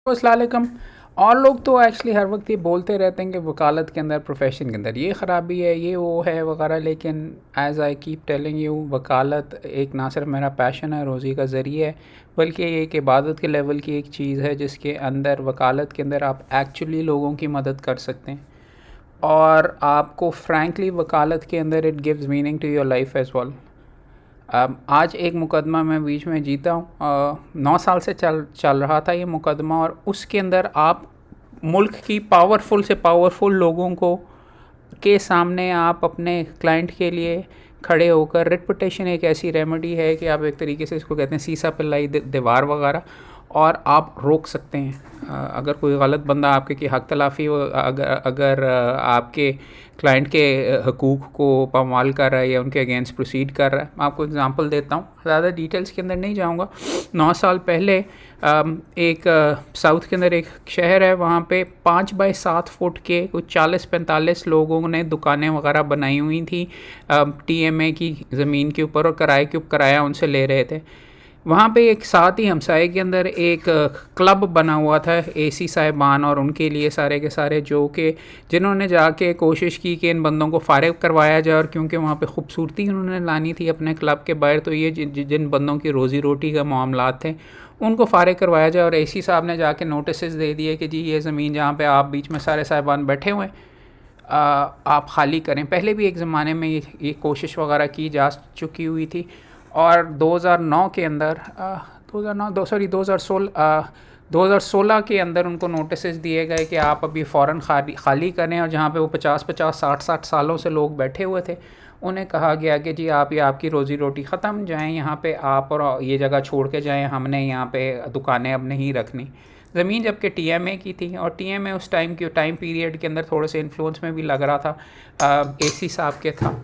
अस्सलाम। और लोग तो एक्चुअली हर वक्त ये बोलते रहते हैं कि वकालत के अंदर, प्रोफेशन के अंदर ये ख़राबी है, ये वो है वगैरह, लेकिन as I keep telling you, वकालत एक ना सिर्फ मेरा पैशन है, रोज़ी का ज़रिया है, बल्कि ये एक इबादत के लेवल की एक चीज़ है जिसके अंदर, वकालत के अंदर आप एक्चुअली लोगों की मदद कर सकते हैं। और आपको फ्रैंकली वकालत के अंदर it gives meaning to your life as well. आज एक मुकदमा मैं बीच में जीता हूँ, 9 साल से चल रहा था ये मुकदमा, और उसके अंदर आप मुल्क की पावरफुल से पावरफुल लोगों को के सामने आप अपने क्लाइंट के लिए खड़े होकर, रिट पिटिशन एक ऐसी रेमेडी है कि आप एक तरीके से इसको कहते हैं सीसा पिल्लाई दीवार वगैरह, और आप रोक सकते हैं। अगर कोई गलत बंदा आपके की हक तलाफ़ी, अगर आपके क्लाइंट के हकूक़ को पामाल कर रहा है या उनके अगेंस्ट प्रोसीड कर रहा है। मैं आपको एग्जांपल देता हूँ, ज़्यादा डिटेल्स के अंदर नहीं जाऊँगा। 9 साल पहले एक साउथ के अंदर एक शहर है, वहाँ पे 5 बाई 7 फुट के कुछ 40-45 लोगों ने दुकानें वगैरह बनाई हुई थी TMA की ज़मीन के ऊपर, और किराया उनसे ले रहे थे। वहाँ पे एक साथ ही हमसाए के अंदर एक क्लब बना हुआ था, AC साहिबान और उनके लिए सारे के सारे, जो कि जिन्होंने जाके कोशिश की कि इन बंदों को फ़ारिग करवाया जाए, और क्योंकि वहाँ पे ख़ूबसूरती उन्होंने लानी थी अपने क्लब के बाहर, तो ये जिन बंदों की रोज़ी रोटी का मामलात थे उनको फ़ारिग करवाया जाए। और AC साहब ने जाके नोटिस दे दिए कि जी ये ज़मीन जहाँ पे आप बीच में सारे साहिबान बैठे हुए हैं, आप खाली करें। पहले भी एक ज़माने में ये कोशिश वगैरह की जा चुकी हुई थी, और 2009 के अंदर 2016 के अंदर उनको नोटिस दिए गए कि आप अभी फ़ौरन खाली करें, और जहाँ पे वो 50-50 60-60 सालों से लोग बैठे हुए थे, उन्हें कहा गया कि जी आप ये आपकी रोज़ी रोटी ख़त्म, जाएं यहाँ पे आप, और ये जगह छोड़ के जाएं, हमने यहाँ पे दुकानें अब नहीं रखनी। ज़मीन जबकि TMA की थी, और TMA उस टाइम पीरियड के अंदर थोड़े से इन्फ्लुएंस में भी लग रहा था, AC साहब के था।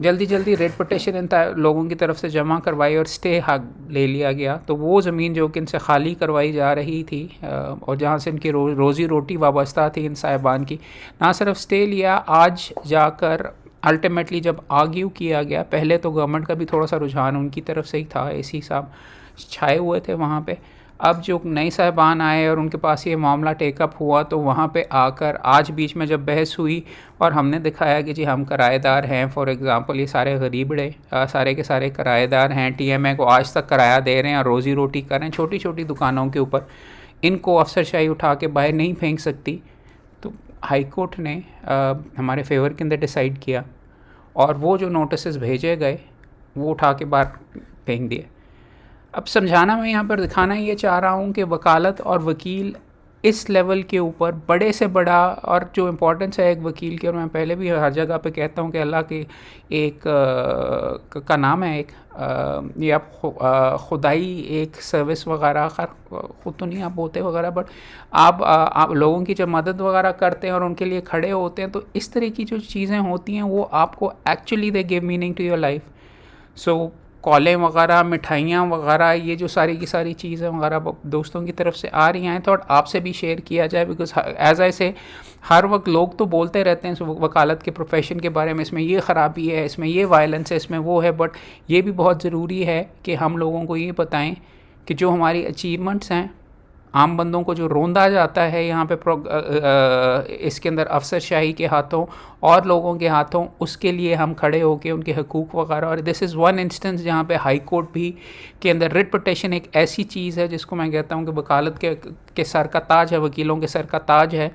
जल्दी रेट पिटिशन इन लोगों की तरफ से जमा करवाई और स्टे ले लिया गया। तो वो ज़मीन जो कि इनसे खाली करवाई जा रही थी, और जहाँ से इनकी रोज़ी रोटी वाबस्ता थी इन साहिबान की, ना सिर्फ स्टे लिया, आज जाकर अल्टीमेटली जब आर्ग्यू किया गया, पहले तो गवर्नमेंट का भी थोड़ा सा रुझान उनकी तरफ से ही था, AC साहब छाए हुए थे वहाँ पे। अब जो नए साहिबान आए और उनके पास ये मामला टेकअप हुआ, तो वहाँ पे आकर आज बीच में जब बहस हुई और हमने दिखाया कि जी हम किराएदार हैं, फॉर एग्ज़ाम्पल ये सारे गरीबड़े सारे के सारे किराएदार हैं, TMA को आज तक किराया दे रहे हैं और रोज़ी रोटी कर रहे हैं छोटी छोटी दुकानों के ऊपर, इनको अफसरशाही उठा के बाहर नहीं फेंक सकती। तो हाई कोर्ट ने हमारे फेवर के अंदर डिसाइड किया, और वो जो नोटिस भेजे गए वो उठा के बाहर फेंक दिए। अब समझाना, मैं यहाँ पर दिखाना ये चाह रहा हूँ कि वकालत और वकील इस लेवल के ऊपर बड़े से बड़ा, और जो इम्पोर्टेंस है एक वकील की, और मैं पहले भी हर जगह पे कहता हूँ कि अल्लाह की एक का नाम है एक, ये आप खुदाई एक सर्विस वगैरह, ख़ुद तो नहीं आप बोलते वगैरह, बट आप लोगों की जब मदद वगैरह करते हैं और उनके लिए खड़े होते हैं, तो इस तरह की जो चीज़ें होती हैं वो आपको actually they give meaning to your life. So कॉलें वगैरह, मिठाइयाँ वगैरह, ये जो सारी की सारी चीज़ें वगैरह दोस्तों की तरफ से आ रही हैं, तो आपसे भी शेयर किया जाए, बिकॉज एज आई से हर वक्त लोग तो बोलते रहते हैं वकालत के प्रोफेशन के बारे में, इसमें ये ख़राबी है, इसमें ये वायलेंस है, इसमें वो है, बट ये भी बहुत ज़रूरी है कि हम लोगों को ये बताएं कि जो हमारी अचीवमेंट्स हैं, आम बंदों को जो रोंदा जाता है यहाँ पे इसके अंदर अफसरशाही के हाथों और लोगों के हाथों, उसके लिए हम खड़े होकर उनके हकूक़ वगैरह। और दिस इज़ वन इंस्टेंस जहाँ पे हाई कोर्ट भी के अंदर रिट पिटिशन एक ऐसी चीज़ है जिसको मैं कहता हूँ कि वकालत के सर का ताज है, वकीलों के सर का ताज है,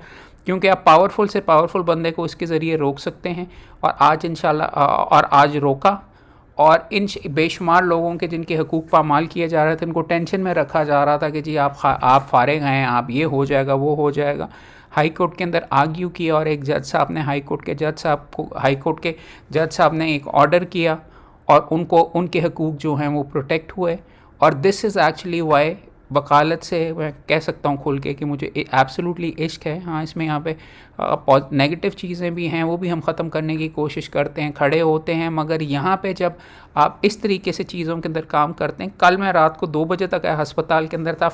क्योंकि आप पावरफुल से पावरफुल बंदे को इसके ज़रिए रोक सकते हैं। और आज इंशाल्लाह, और आज रोका, और इन बेशुमार लोगों के जिनके हकूक़ पामाल किए जा रहे थे, उनको टेंशन में रखा जा रहा था कि जी आप फ़ारिग हैं, आप ये हो जाएगा, वो हो जाएगा। हाई कोर्ट के अंदर आर्ग्यू किया, और एक जज साहब ने हाई कोर्ट के जज साहब ने एक ऑर्डर किया, और उनको उनके हकूक़ जो हैं वो प्रोटेक्ट हुए। और दिस इज़ एक्चुअली वाई वकालत से मैं कह सकता हूँ खुल के कि मुझे एब्सोल्युटली इश्क है। हाँ, इसमें यहाँ पे नेगेटिव चीज़ें भी हैं, वो भी हम ख़त्म करने की कोशिश करते हैं, खड़े होते हैं, मगर यहाँ पे जब आप इस तरीके से चीज़ों के अंदर काम करते हैं। कल मैं रात को 2 बजे तक हस्पताल के अंदर था,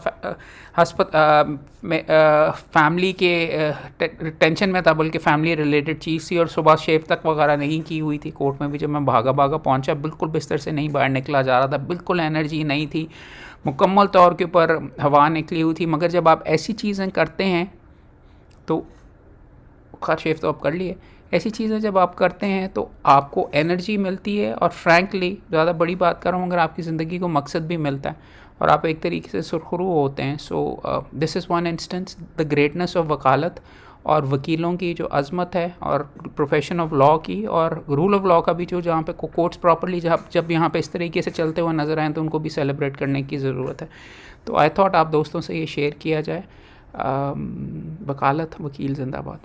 फैमिली के टेंशन में था, बल्कि फैमिली रिलेटेड चीज़ थी, और सुबह शेव तक वगैरह नहीं की हुई थी। कोर्ट में भी जब मैं भागा पहुँचा, बिल्कुल बिस्तर से नहीं बाहर निकला जा रहा था, बिल्कुल एनर्जी नहीं थी, मुकम्मल तौर के ऊपर हवा निकली हुई थी, मगर जब आप ऐसी चीज़ें करते हैं तो खैर शेव तो आप कर लिए, ऐसी चीज़ें जब आप करते हैं तो आपको एनर्जी मिलती है और फ्रैंकली ज़्यादा बड़ी बात कर रहा हूँ, अगर आपकी ज़िंदगी को मकसद भी मिलता है और आप एक तरीके से सुरखरू होते हैं। So this is one instance the greatness of वकालत और वकीलों की जो अज़मत है और प्रोफेशन ऑफ लॉ की और रूल ऑफ लॉ का भी, जो जहाँ पे कोर्ट्स प्रॉपर्ली जब यहाँ पे इस तरीके से चलते हुए नज़र आए तो उनको भी सेलिब्रेट करने की ज़रूरत है। तो आई थॉट आप दोस्तों से ये शेयर किया जाए। वकालत, वकील जिंदाबाद।